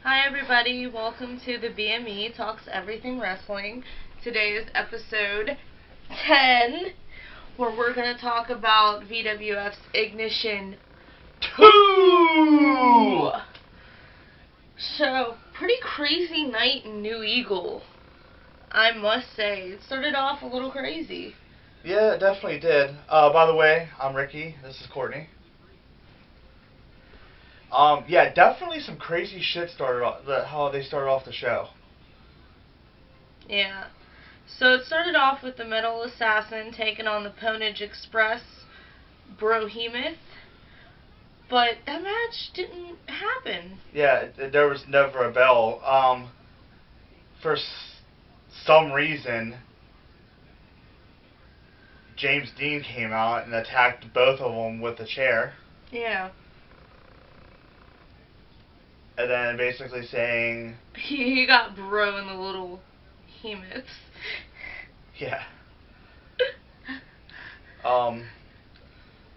Hi everybody, welcome to the BME Talks Everything Wrestling. Today is episode 10, where we're going to talk about VWF's Ignition 2! So, pretty crazy night in New Eagle, I must say. It started off a little crazy. Yeah, it definitely did. By the way, I'm Ricky. This is Courtney. Yeah, definitely some crazy shit started off, how they started off the show. Yeah. So it started off with the Metal Assassin taking on the Ponage Express Brohemoth, but that match didn't happen. Yeah, there was never a bell. For some reason, James Dean came out and attacked both of them with a chair. Yeah. And then basically saying... He got bro in the little hemoths. Yeah. And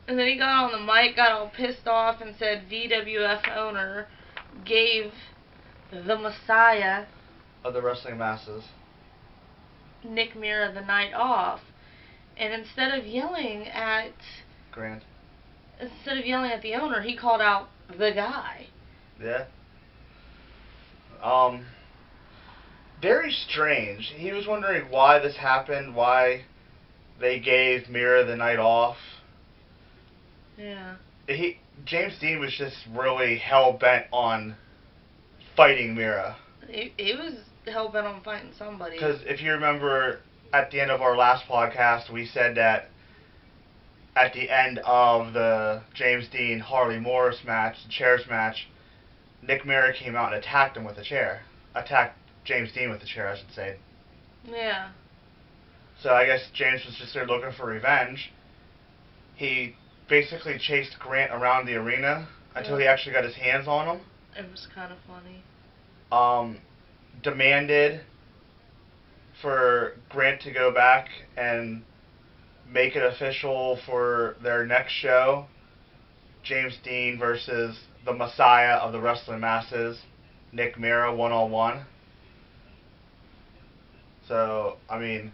then he got on the mic, got all pissed off, and said VWF owner gave the Messiah Of the wrestling masses. Nick Mira the night off. And instead of yelling at the owner, he called out the guy. Yeah. Very strange. He was wondering why this happened, why they gave Mira the night off. Yeah. James Dean was just really hell-bent on fighting Mira. He was hell-bent on fighting somebody. Because if you remember, at the end of our last podcast, we said that at the end of the James Dean Harley Morris match, the chairs match, Nick Mira came out and attacked him with a chair. Attacked James Dean with a chair, I should say. Yeah. So I guess James was just there looking for revenge. He basically chased Grant around the arena until he actually got his hands on him. It was kind of funny. Demanded for Grant to go back and make it official for their next show, James Dean versus the Messiah of the wrestling masses, Nick Mira, one-on-one. So, I mean,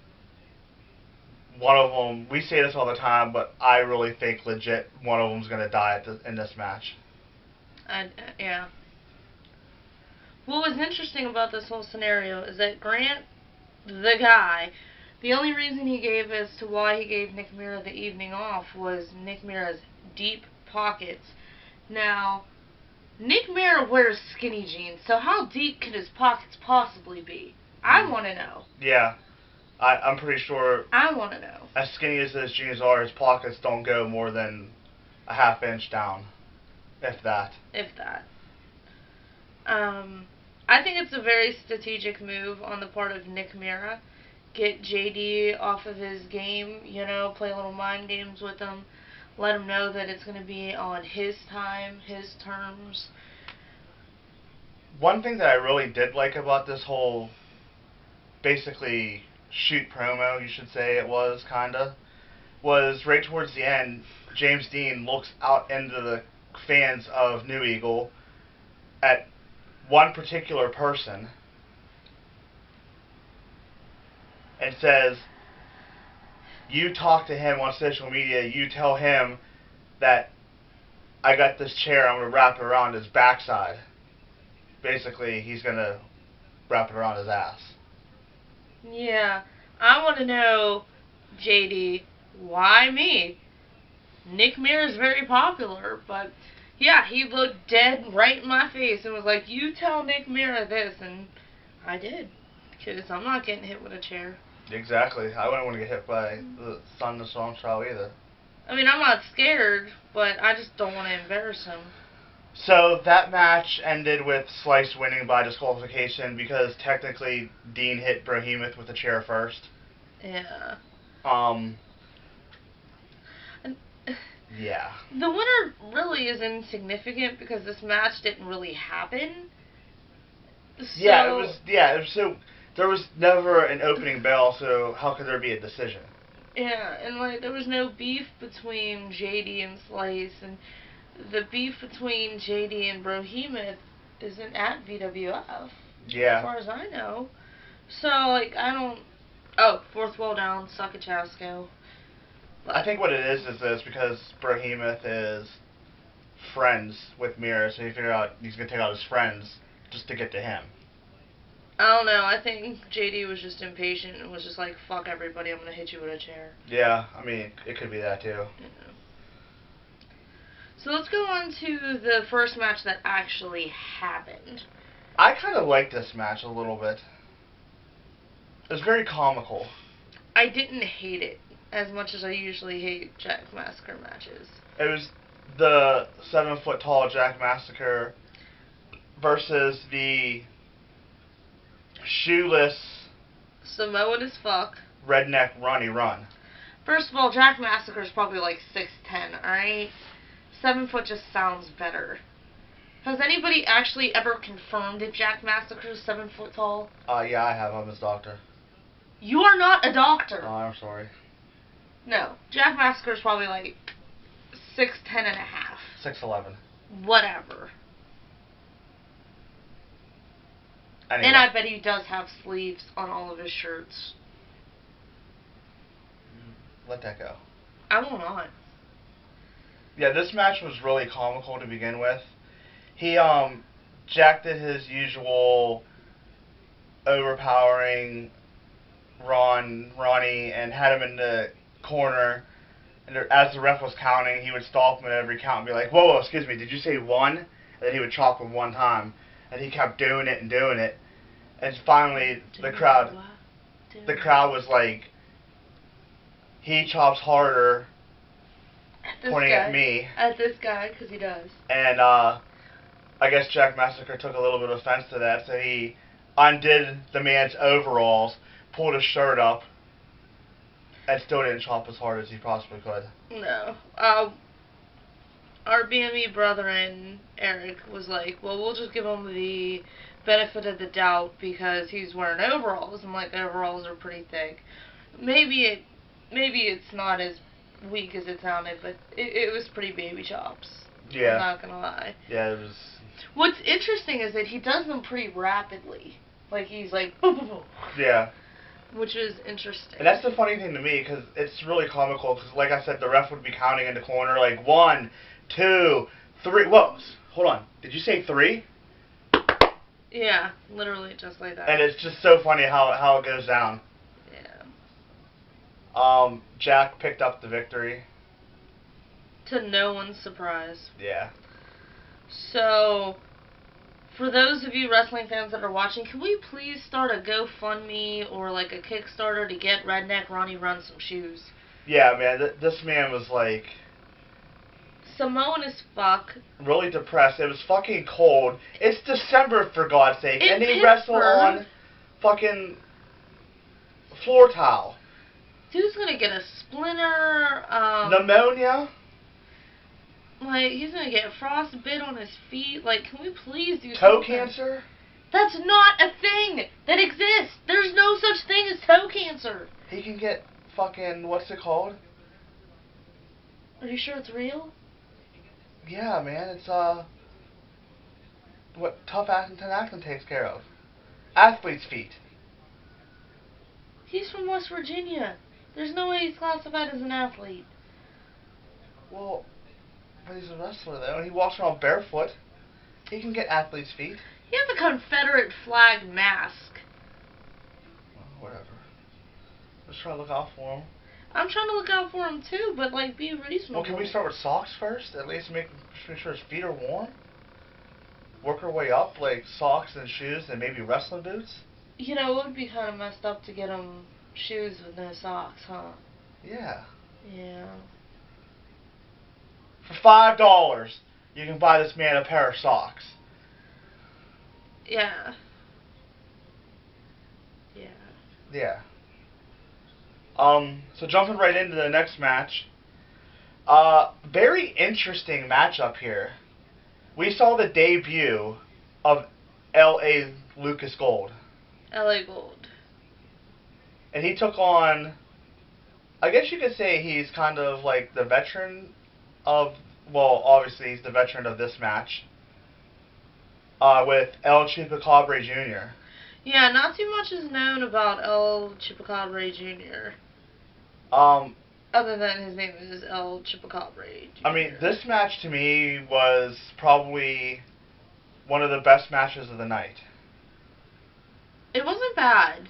one of them, we say this all the time, but I really think legit one of them's going to die in this match. Yeah. What was interesting about this whole scenario is that Grant, the guy, the only reason he gave as to why he gave Nick Mira the evening off was Nick Mira's deep pockets. Now, Nick Mira wears skinny jeans, so how deep could his pockets possibly be? I want to know. Yeah. I'm pretty sure... I want to know. As skinny as his jeans are, his pockets don't go more than a half inch down. If that. If that. I think it's a very strategic move on the part of Nick Mira. Get JD off of his game, play a little mind games with him. Let him know that it's going to be on his time, his terms. One thing that I really did like about this whole, basically, shoot promo, you should say it was, kinda, was right towards the end, James Dean looks out into the fans of New Eagle at one particular person and says, you talk to him on social media, you tell him that I got this chair, I'm going to wrap it around his backside. Basically, he's going to wrap it around his ass. Yeah, I want to know, JD, why me? Nick Mira is very popular, but yeah, he looked dead right in my face and was like, you tell Nick Mira this, and I did, because I'm not getting hit with a chair. Exactly. I wouldn't want to get hit by the Son of the Storm Child either. I mean, I'm not scared, but I just don't want to embarrass him. So that match ended with Slice winning by disqualification because technically Dean hit Brohemoth with a chair first. Yeah. Yeah. The winner really is insignificant because this match didn't really happen. So, so there was never an opening bell, so how could there be a decision? Yeah, and there was no beef between JD and Slice, and the beef between JD and Brohemoth isn't at VWF. Yeah. As far as I know. So, like, I don't... Oh, fourth wall down, suck a Chasco. I think what it is because Behemoth is friends with Mira, so he figured out he's going to take out his friends just to get to him. I don't know. I think JD was just impatient and was just like, fuck everybody, I'm going to hit you with a chair. Yeah, I mean, it could be that too. Yeah. So let's go on to the first match that actually happened. I kind of liked this match a little bit. It was very comical. I didn't hate it as much as I usually hate Jack Massacre matches. It was the 7-foot-tall Jack Massacre versus the shoeless Samoan as fuck. redneck Ronnie Run. First of all, Jack Massacre is probably like 6'10", alright? 7 foot just sounds better. Has anybody actually ever confirmed if Jack Massacre is 7 foot tall? Yeah, I have. I'm his doctor. You are not a doctor. Oh, I'm sorry. No. Jack Massacre is probably like 6'10" and a half. 6'11". Whatever. Anyway. And I bet he does have sleeves on all of his shirts. Let that go. I will not. Yeah, this match was really comical to begin with. He, Jack did his usual overpowering Ronnie and had him in the corner. And as the ref was counting, he would stop him at every count and be like, whoa, excuse me, did you say one? And then he would chop him one time. And he kept doing it and doing it. And finally, the crowd was like, he chops harder, pointing at me. At this guy, because he does. And I guess Jack Massacre took a little bit of offense to that, so he undid the man's overalls, pulled his shirt up, and still didn't chop as hard as he possibly could. No. Our BME brethren, Eric, was like, well, we'll just give him the benefit of the doubt because he's wearing overalls. I'm like, overalls are pretty thick. Maybe it's not as weak as it sounded, but it was pretty baby chops. Yeah. I'm not gonna lie. Yeah, it was... What's interesting is that he does them pretty rapidly. Like, he's like, boom, boom, boom. Yeah. Which is interesting. And that's the funny thing to me, because it's really comical, because like I said, the ref would be counting in the corner, like, 1, 2, 3, whoa, hold on, did you say 3? Yeah, literally just like that. And it's just so funny how it goes down. Yeah. Jack picked up the victory. To no one's surprise. Yeah. So, for those of you wrestling fans that are watching, can we please start a GoFundMe or like a Kickstarter to get Redneck Ronnie Run some shoes? Yeah, man, this man was like... Samoan as fuck. Really depressed. It was fucking cold. It's December, for God's sake. In and they Pittsburgh. wrestle on fucking floor tile. Dude's gonna get a splinter. Pneumonia? Like, he's gonna get frostbite on his feet. Like, can we please do Toe something? cancer? That's not a thing that exists. There's no such thing as toe cancer. He can get fucking, what's it called? Are you sure it's real? Yeah, man, it's, what Tough Acton takes care of. Athlete's feet. He's from West Virginia. There's no way he's classified as an athlete. Well, but he's a wrestler, though, and he walks around barefoot. He can get athlete's feet. He has a Confederate flag mask. Well, whatever. Just try to look out for him. I'm trying to look out for him too, but like, be reasonable. Well, can we start with socks first? At least make sure his feet are warm? Work our way up, like socks and shoes and maybe wrestling boots? You know, it would be kind of messed up to get him shoes with no socks, huh? Yeah. Yeah. For $5, you can buy this man a pair of socks. Yeah. Yeah. Yeah. So jumping right into the next match. Very interesting matchup here. We saw the debut of L.A. Lucas Gold. L.A. Gold. And he took on, I guess you could say he's kind of like the veteran of, well, obviously he's the veteran of this match. with El Chupacabra Jr. Yeah, not too much is known about El Chupacabra Jr. Um, Other than his name is El Chupacabra Jr. I mean, this match to me was probably one of the best matches of the night. It wasn't bad.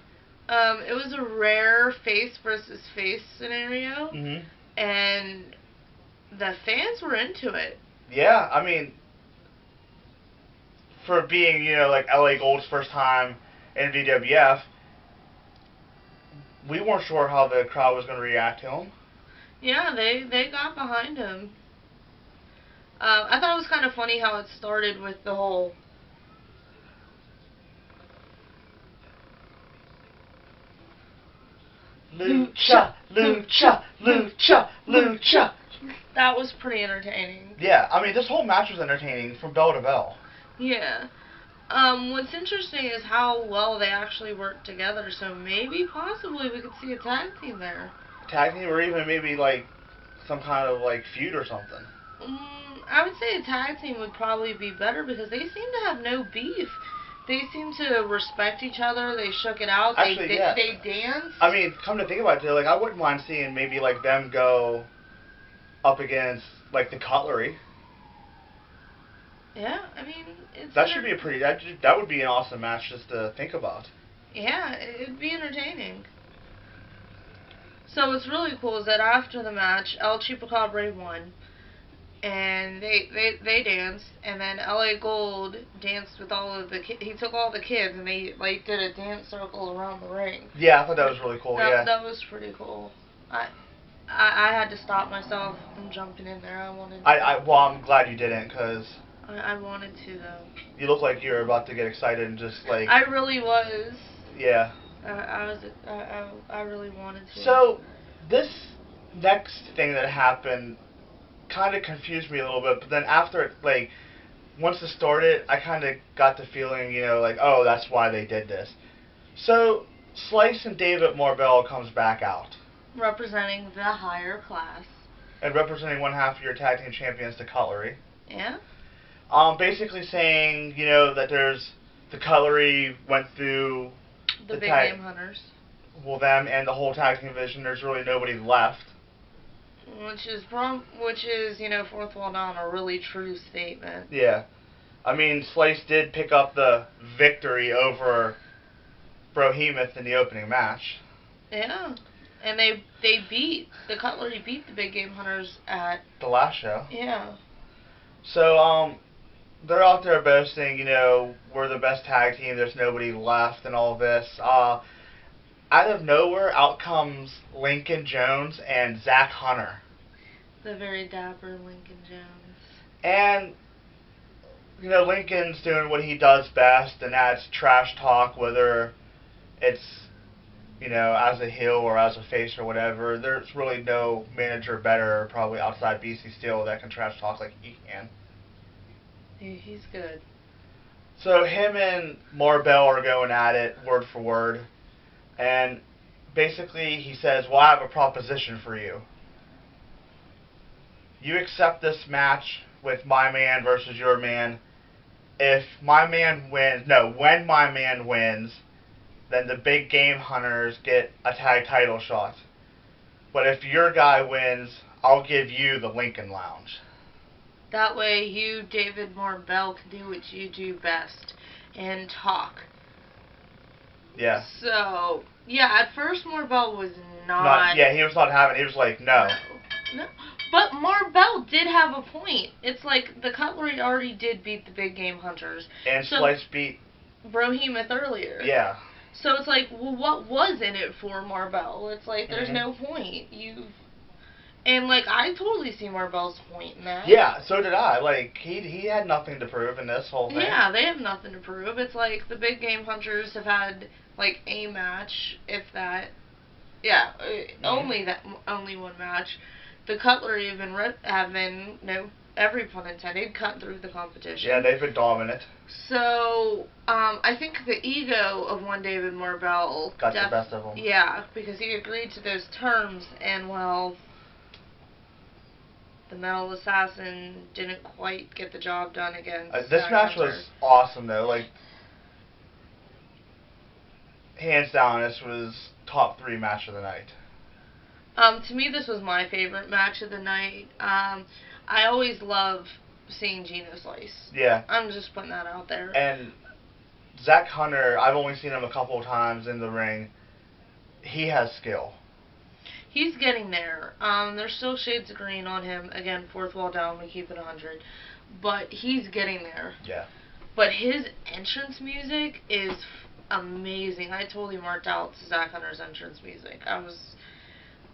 It was a rare face versus face scenario, Hmm. and the fans were into it. Yeah, I mean, for being, like LA Gold's first time in VWF, we weren't sure how the crowd was going to react to him. Yeah, they got behind him. I thought it was kind of funny how it started with the whole Lucha, lucha, lucha, lucha. that was pretty entertaining. Yeah, I mean, this whole match was entertaining from bell to bell. Yeah. What's interesting is how well they actually worked together. So maybe, possibly, we could see a tag team there. Tag team, or even maybe like some kind of like feud or something. I would say a tag team would probably be better because they seem to have no beef. They seem to respect each other. They shook it out. Actually, yeah. They danced. I mean, come to think about it, like I wouldn't mind seeing maybe like them go up against like the Cutlery. Yeah, I mean, that should be a pretty. That would be an awesome match just to think about. Yeah, it'd be entertaining. So what's really cool is that after the match, El Chupacabra won, and they danced, and then LA Gold danced with all of the he took all the kids and they like did a dance circle around the ring. Yeah, I thought that was really cool. That was pretty cool. I had to stop myself from jumping in there. I wanted. Well, I'm glad you didn't, because I wanted to though. You look like you were about to get excited and just like. I really was. Yeah. I really wanted to. So, this next thing that happened kind of confused me a little bit, but then after it, like, once it started, I kind of got the feeling, like, oh, that's why they did this. So, Slice and David Marbell comes back out. Representing the higher class. And representing one half of your tag team champions, the Cutlery. Yeah. Basically saying, that there's, the Cutlery went through the big name hunters. Well, them and the whole tag team division, there's really nobody left. Which is, fourth wall down, a really true statement. Yeah. I mean, Slice did pick up the victory over Brohemoth in the opening match. Yeah. And the Cutlery beat the Big Game Hunters at the last show. Yeah. So, they're out there boasting, we're the best tag team, there's nobody left and all this. Out of nowhere, out comes Lincoln Jones and Zach Hunter. The very dapper Lincoln Jones. And, Lincoln's doing what he does best, and that's trash talk, whether it's, as a heel or as a face or whatever. There's really no manager better, probably outside BC Steel, that can trash talk like he can. He's good. So him and Marbell are going at it, word for word. And basically he says, well, I have a proposition for you. You accept this match with my man versus your man. If my man wins, when my man wins, then the Big Game Hunters get a tag title shot. But if your guy wins, I'll give you the Lincoln Lounge. That way you, David Marbell, can do what you do best and talk. Yeah. So, yeah, at first Marbell was not... Yeah, he was not having it. He was like, no. No. But Marbell did have a point. It's like the Cutlery already did beat the Big Game Hunters. And Slice beat Brohemoth earlier. Yeah. So it's like, well, what was in it for Marbell? It's like, there's no point. And, like, I totally see Marbell's point in that. Yeah, so did I. Like, he had nothing to prove in this whole thing. Yeah, they have nothing to prove. It's like the Big Game Hunters have had, like, a match, if that. Yeah, only one match. The Cutlery have been, every pun intended, cut through the competition. Yeah, they've been dominant. So, I think the ego of one David Marbell got the best of him. Yeah, because he agreed to those terms, and, well, the Metal Assassin didn't quite get the job done against This Zach match Hunter. was awesome, though. Like, hands down, this was top 3 match of the night. To me, this was my favorite match of the night. I always love seeing Geno Slice. Yeah. I'm just putting that out there. And Zach Hunter, I've only seen him a couple of times in the ring. He has skill. He's getting there. There's still shades of green on him. Again, fourth wall down, we keep it 100. But he's getting there. Yeah. But his entrance music is amazing. I totally marked out Zach Hunter's entrance music.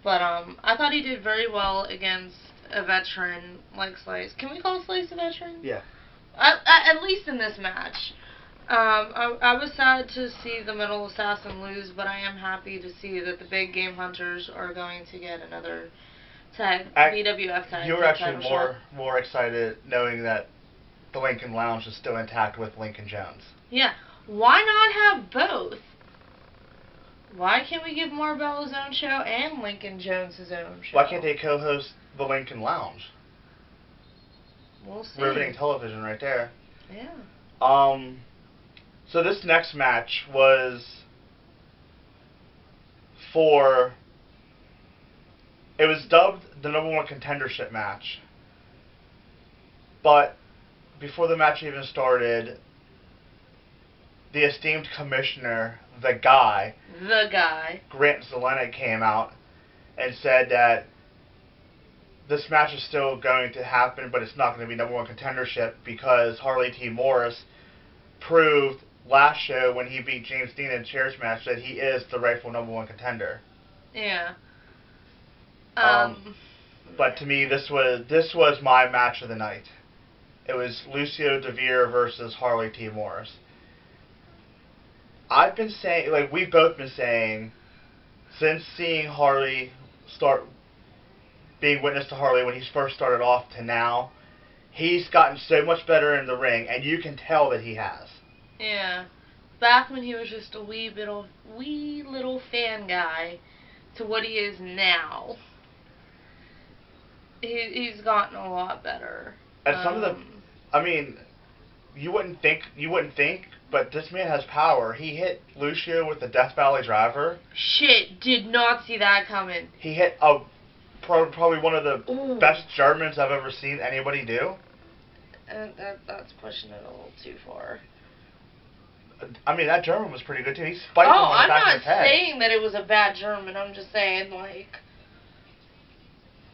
But I thought he did very well against a veteran like Slice. Can we call Slice a veteran? Yeah. At least in this match. I was sad to see the Metal Assassin lose, but I am happy to see that the Big Game Hunters are going to get another BWF tag. You were actually more excited knowing that the Lincoln Lounge is still intact with Lincoln Jones. Yeah. Why not have both? Why can't we give Marbell his own show and Lincoln Jones his own show? Why can't they co-host the Lincoln Lounge? We'll see. Riveting television right there. Yeah. So this next match was it was dubbed the #1 contendership match. But before the match even started, the esteemed commissioner, the guy, Grant Zelenik, came out and said that this match is still going to happen, but it's not going to be #1 contendership because Harley T. Morris proved last show when he beat James Dean in a chairs match that he is the rightful #1 contender. Yeah. But to me, this was my match of the night. It was Lucio DeVere versus Harley T. Morris. I've been saying, like, we've both been saying, since seeing Harley being witness to Harley when he first started off to now, he's gotten so much better in the ring, and you can tell that he has. Yeah. Back when he was just a wee little fan guy to what he is now, he's gotten a lot better. And some of the, I mean, you wouldn't think, but this man has power. He hit Lucio with the Death Valley Driver. Shit, did not see that coming. He hit probably one of the best Germans I've ever seen anybody do. That's pushing it a little too far. I mean, that German was pretty good too. He spiked him on the back of his head. I'm not saying that it was a bad German. I'm just saying, like,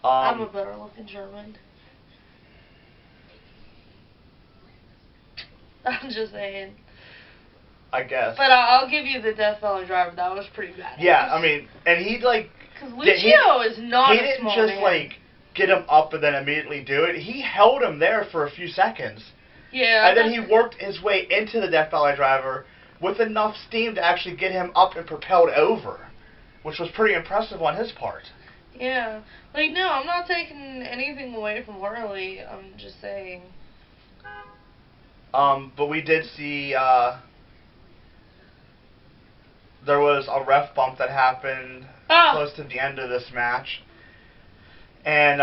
I'm a better looking German. I'm just saying. I guess. But I'll give you the Death Valley Driver. That was pretty bad. Yeah, I mean, and he, like... Because Lucio is not a small man. He didn't just, like, get him up and then immediately do it. He held him there for a few seconds. Yeah. And then he worked his way into the Death Valley Driver with enough steam to actually get him up and propelled over, which was pretty impressive on his part. Yeah. Like, no, I'm not taking anything away from Harley. I'm just saying. But we did see, there was a ref bump that happened close to the end of this match. And,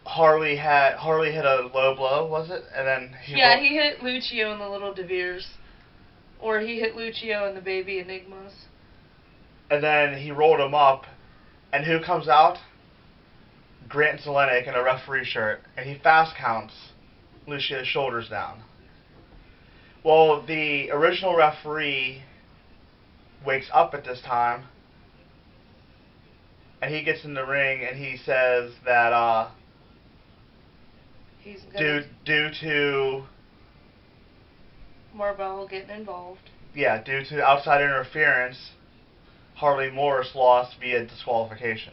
Harley hit a low blow, was it? And then he hit Lucio and the Little DeVeres. Or he hit Lucio and the Baby Enigmas. And then he rolled him up, and who comes out? Grant Zelenik in a referee shirt, and he fast counts Lucio's shoulders down. Well, the original referee wakes up at this time, and he gets in the ring and he says that due to Marbell getting involved. Yeah, due to outside interference, Harley Morris lost via disqualification.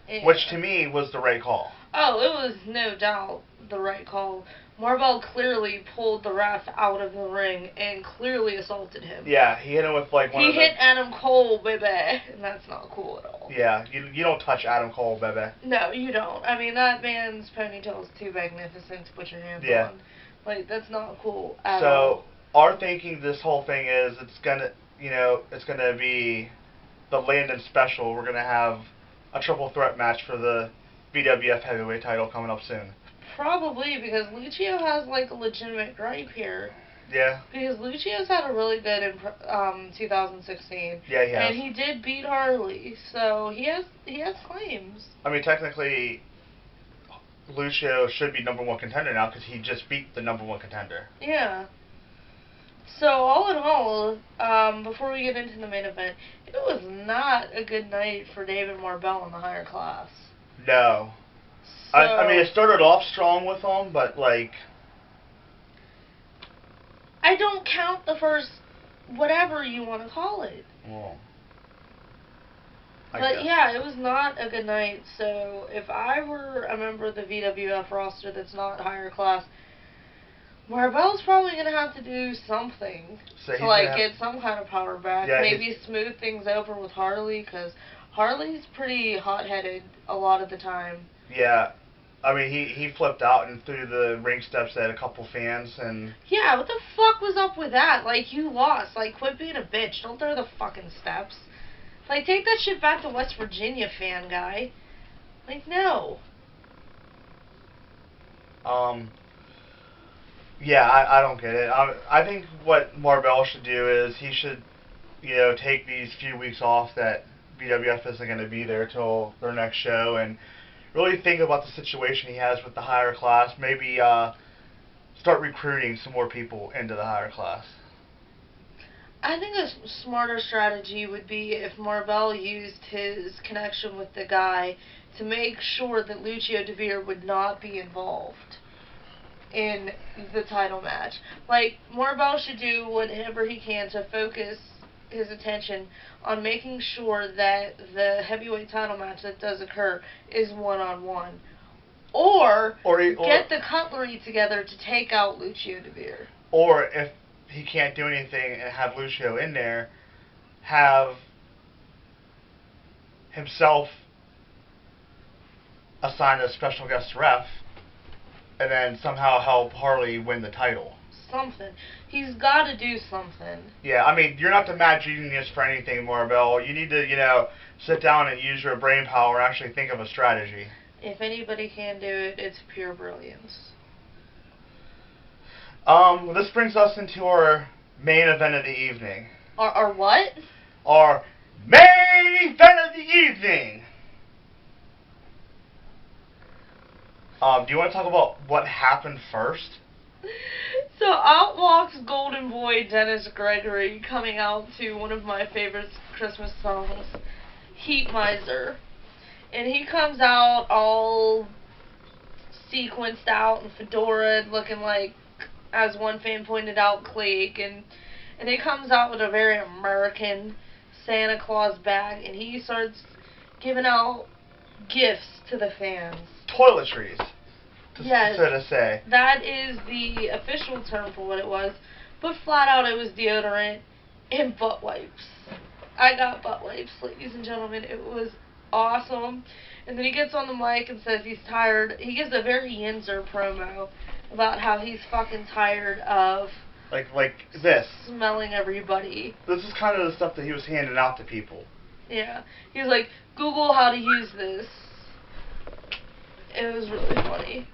Yeah. Which to me was the right call. Oh, it was no doubt the right call. Marbell clearly pulled the ref out of the ring and clearly assaulted him. Yeah, he hit him with like He hit Adam Cole, baby, and that's not cool at all. Yeah, you don't touch Adam Cole, baby. No, you don't. I mean, that man's ponytail is too magnificent to put your hands on. Like, that's not cool at all. So, our thinking this whole thing is it's gonna be the Landon special. We're gonna have a triple threat match for the BWF heavyweight title coming up soon. Probably, because Lucio has, like, a legitimate gripe here. Yeah. Because Lucio's had a really good in 2016. Yeah, he has. And he did beat Harley, so he has claims. I mean, technically, Lucio should be #1 contender now because he just beat the #1 contender. Yeah. So, all in all, before we get into the main event, it was not a good night for David Marbell in the higher class. No. So, I mean, it started off strong with him, but, like... I don't count the first, whatever you want to call it. Well, But yeah, it was not a good night. So if I were a member of the VWF roster that's not higher class, Marbell's probably going to have to do something to like get some kind of power back. Yeah, maybe smooth things over with Harley, because Harley's pretty hot-headed a lot of the time. Yeah. I mean, he flipped out and threw the ring steps at a couple fans, and... Yeah, what the fuck was up with that? Like, you lost. Like, quit being a bitch. Don't throw the fucking steps. Like, take that shit back to West Virginia, fan guy. Like, no. Yeah, I don't get it. I think what Marbell should do is he should, you know, take these few weeks off that BWF isn't going to be there till their next show and really think about the situation he has with the higher class. Maybe start recruiting some more people into the higher class. I think a smarter strategy would be if Marbell used his connection with the guy to make sure that Lucio DeVere would not be involved in the title match. Like, Marbell should do whatever he can to focus his attention on making sure that the heavyweight title match that does occur is one-on-one. Or get the cutlery together to take out Lucio DeVere. Or if he can't do anything and have Lucio in there, have himself assign a special guest ref and then somehow help Harley win the title. Something. He's got to do something. Yeah, I mean, you're not the mad genius for anything, Marbell. You need to, you know, sit down and use your brain power and actually think of a strategy. If anybody can do it, it's pure brilliance. Well, this brings us into our main event of the evening. Our what? Our main event of the evening! Do you want to talk about what happened first? So out walks Golden Boy Dennis Gregory, coming out to one of my favorite Christmas songs, Heat Miser. And he comes out all sequenced out and fedora, looking like, as one fan pointed out, Clique. And he comes out with a very American Santa Claus bag, and he starts giving out gifts to the fans. Toiletries. Yes, so to say. That is the official term for what it was, but flat out it was deodorant and butt wipes. I got butt wipes, ladies and gentlemen. It was awesome. And then he gets on the mic and says he's tired. He gives a very Yinzer promo about how he's fucking tired of like this. Smelling everybody. This is kind of the stuff that he was handing out to people. Yeah. He was like, Google how to use this. It was really funny.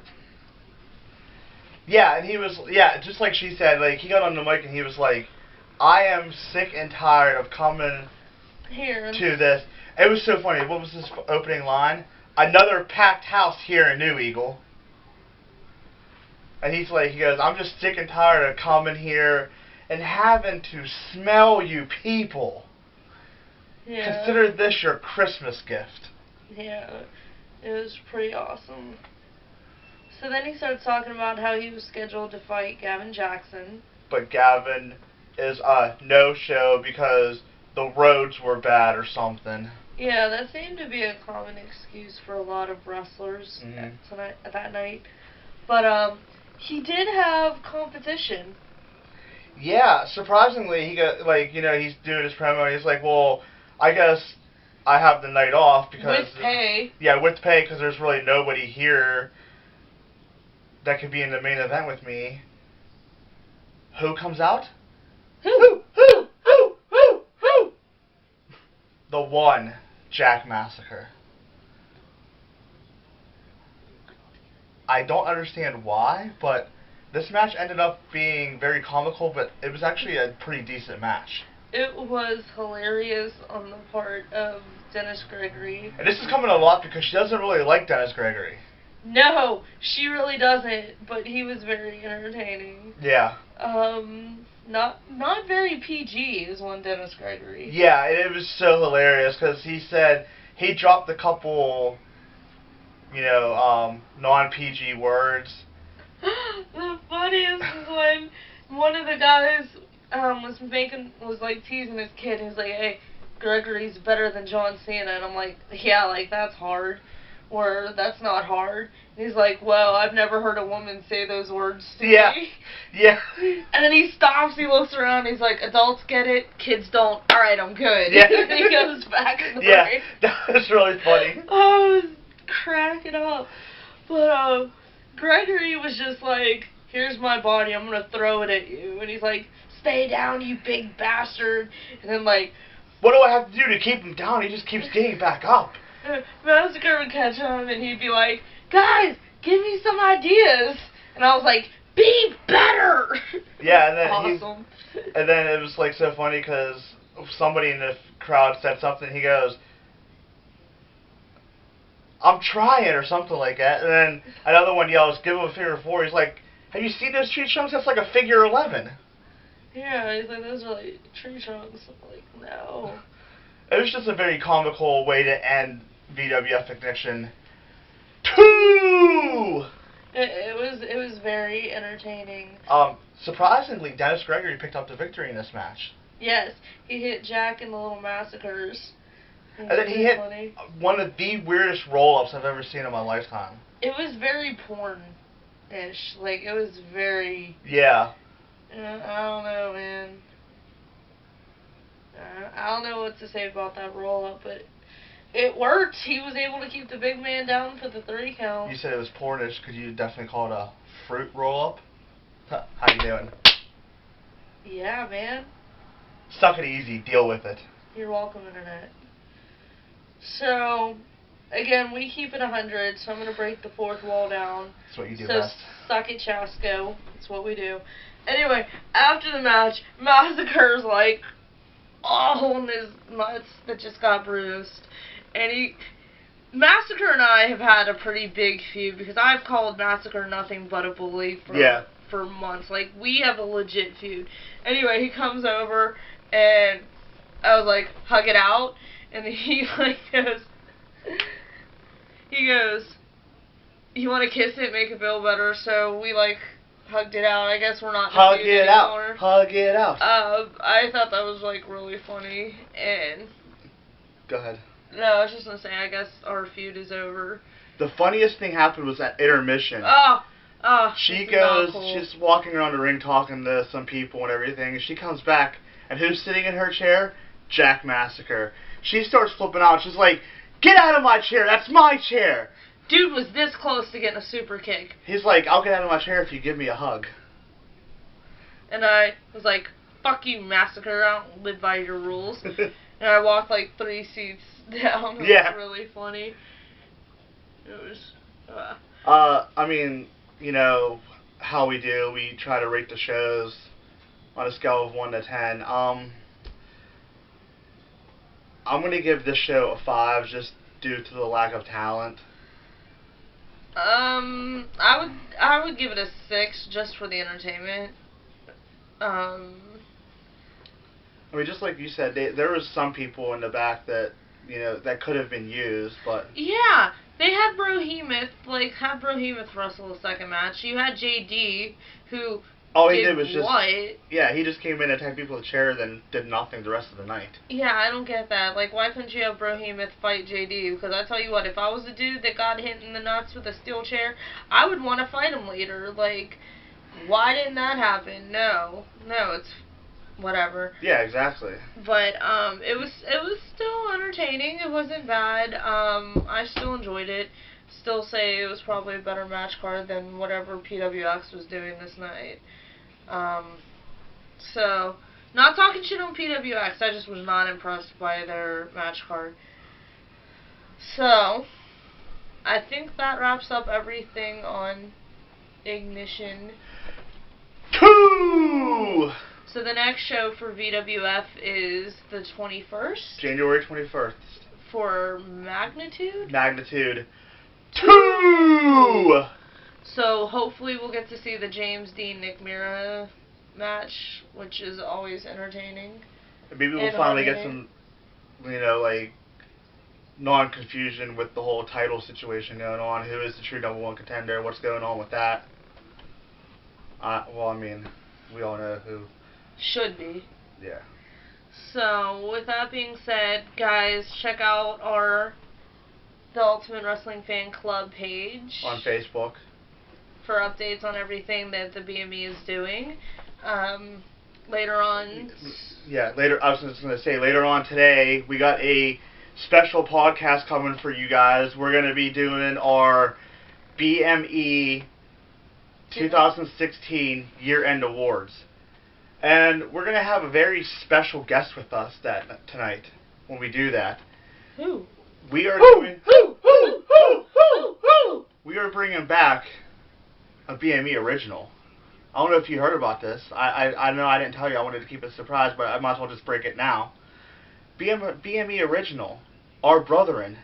Yeah, and he was, just like she said, like, he got on the mic and he was like, I am sick and tired of coming here to this. It was so funny. What was his opening line? Another packed house here in New Eagle. And he goes, I'm just sick and tired of coming here and having to smell you people. Yeah. Consider this your Christmas gift. Yeah, it was pretty awesome. So then he starts talking about how he was scheduled to fight Gavin Jackson. But Gavin is a no-show because the roads were bad or something. Yeah, that seemed to be a common excuse for a lot of wrestlers that night. But he did have competition. Yeah, surprisingly, he got, he's doing his promo, and he's like, well, I guess I have the night off because... With pay. Yeah, with pay, because there's really nobody here that could be in the main event with me. Who comes out? Who? The one, Jack Massacre. I don't understand why, but this match ended up being very comical, but it was actually a pretty decent match. It was hilarious on the part of Dennis Gregory. And this is coming a lot because she doesn't really like Dennis Gregory. No, she really doesn't, but he was very entertaining. Yeah. Not very PG is one Dennis Gregory. Yeah, it was so hilarious because he said he dropped a couple, non-PG words. The funniest is when one of the guys was like teasing his kid. He's like, "Hey, Gregory's better than John Cena," and I'm like, "Yeah, like that's hard." Or that's not hard. And he's like, "Well, I've never heard a woman say those words to me." Yeah. And then he stops, he looks around, he's like, "Adults get it, kids don't. Alright, I'm good." Yeah. And he goes back in the Yeah, ring. that was really funny. I was cracking up. But, Gregory was just like, "Here's my body, I'm gonna throw it at you." And he's like, "Stay down, you big bastard." And then, like, what do I have to do to keep him down? He just keeps getting back up. Massacre would catch him, and he'd be like, "Guys, give me some ideas." And I was like, "Be better." Yeah, and then awesome. And then it was like so funny because somebody in the crowd said something. He goes, "I'm trying," or something like that. And then another one yells, "Give him a figure four." He's like, "Have you seen those tree trunks? That's like a figure 11." Yeah, he's like, "Those are like tree trunks." I'm like, no. It was just a very comical way to end VWF Ignition 2! It was very entertaining. Surprisingly, Dennis Gregory picked up the victory in this match. Yes, he hit Jack in the Little Massacres. And then he hit one of the weirdest roll-ups I've ever seen in my lifetime. It was very porn-ish. Like, it was very... Yeah. I don't know, man. I don't know what to say about that roll-up, but it worked. He was able to keep the big man down for the 3 count. You said it was pornish. Could you definitely call it a fruit roll-up? How you doing? Yeah, man. Suck it easy. Deal with it. You're welcome, Internet. So, again, we keep it 100, so I'm going to break the 4th wall down. That's what you do so best. Suck it, Chasco. That's what we do. Anyway, after the match, Massacre's like all in his nuts that just got bruised. And Massacre and I have had a pretty big feud because I've called Massacre nothing but a bully for months. Like, we have a legit feud. Anyway, he comes over and I was like, "Hug it out." And he like goes, "You want to kiss it, make it feel better?" So we like hugged it out. I guess we're not hug it anymore. out. Hug it out. I thought that was like really funny. And go ahead. No, I was just gonna say, I guess our feud is over. The funniest thing happened was at intermission. She goes, cool. She's walking around the ring talking to some people and everything, and she comes back, and who's sitting in her chair? Jack Massacre. She starts flipping out. She's like, "Get out of my chair! That's my chair!" Dude was this close to getting a super kick. He's like, "I'll get out of my chair if you give me a hug." And I was like, "Fuck you, Massacre. I don't live by your rules." And I walked like 3 seats down. It was really funny. It was... I mean, you know how we do. We try to rate the shows on a scale of 1 to 10. I'm going to give this show a 5 just due to the lack of talent. I would give it a 6 just for the entertainment. I mean, just like you said, there was some people in the back that, you know, that could have been used, but... Yeah, they had Brohemoth, have Brohemoth wrestle the second match. You had JD, who he did was just... what? Yeah, he just came in and attacked people with a chair, then did nothing the rest of the night. Yeah, I don't get that. Like, why couldn't you have Brohemoth fight JD? Because I tell you what, if I was a dude that got hit in the nuts with a steel chair, I would want to fight him later. Like, why didn't that happen? No, it's... whatever. Yeah, exactly. But it was still entertaining. It wasn't bad. I still enjoyed it. Still say it was probably a better match card than whatever PWX was doing this night. So, not talking shit on PWX. I just was not impressed by their match card. So, I think that wraps up everything on Ignition 2! So the next show for VWF is the 21st. January 21st. For Magnitude? Magnitude 2! So hopefully we'll get to see the James Dean Nick Mira match, which is always entertaining. Maybe we'll finally get some, like, non-confusion with the whole title situation going on. Who is the true #1 contender? What's going on with that? Well, I mean, we all know who. Should be. Yeah. So, with that being said, guys, check out the Ultimate Wrestling Fan Club page. On Facebook. For updates on everything that the BME is doing. Later on... Yeah, I was just going to say, later on today, we got a special podcast coming for you guys. We're going to be doing our BME 2016 year-end awards. And we're going to have a very special guest with us tonight when we do that. Who? We are We are bringing back a BME original. I don't know if you heard about this. I know I didn't tell you. I wanted to keep it a surprise, but I might as well just break it now. BME original, our brethren,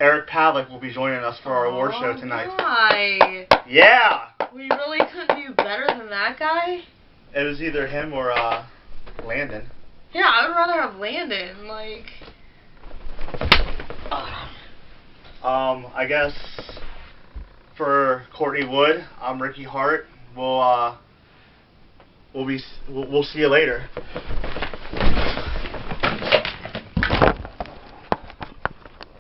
Eric Pavlik will be joining us for our award show tonight. Why? Yeah! We really couldn't do better than that guy? It was either him or Landon. Yeah, I would rather have Landon. I guess for Courtney Wood, I'm Ricky Hart. We'll see you later.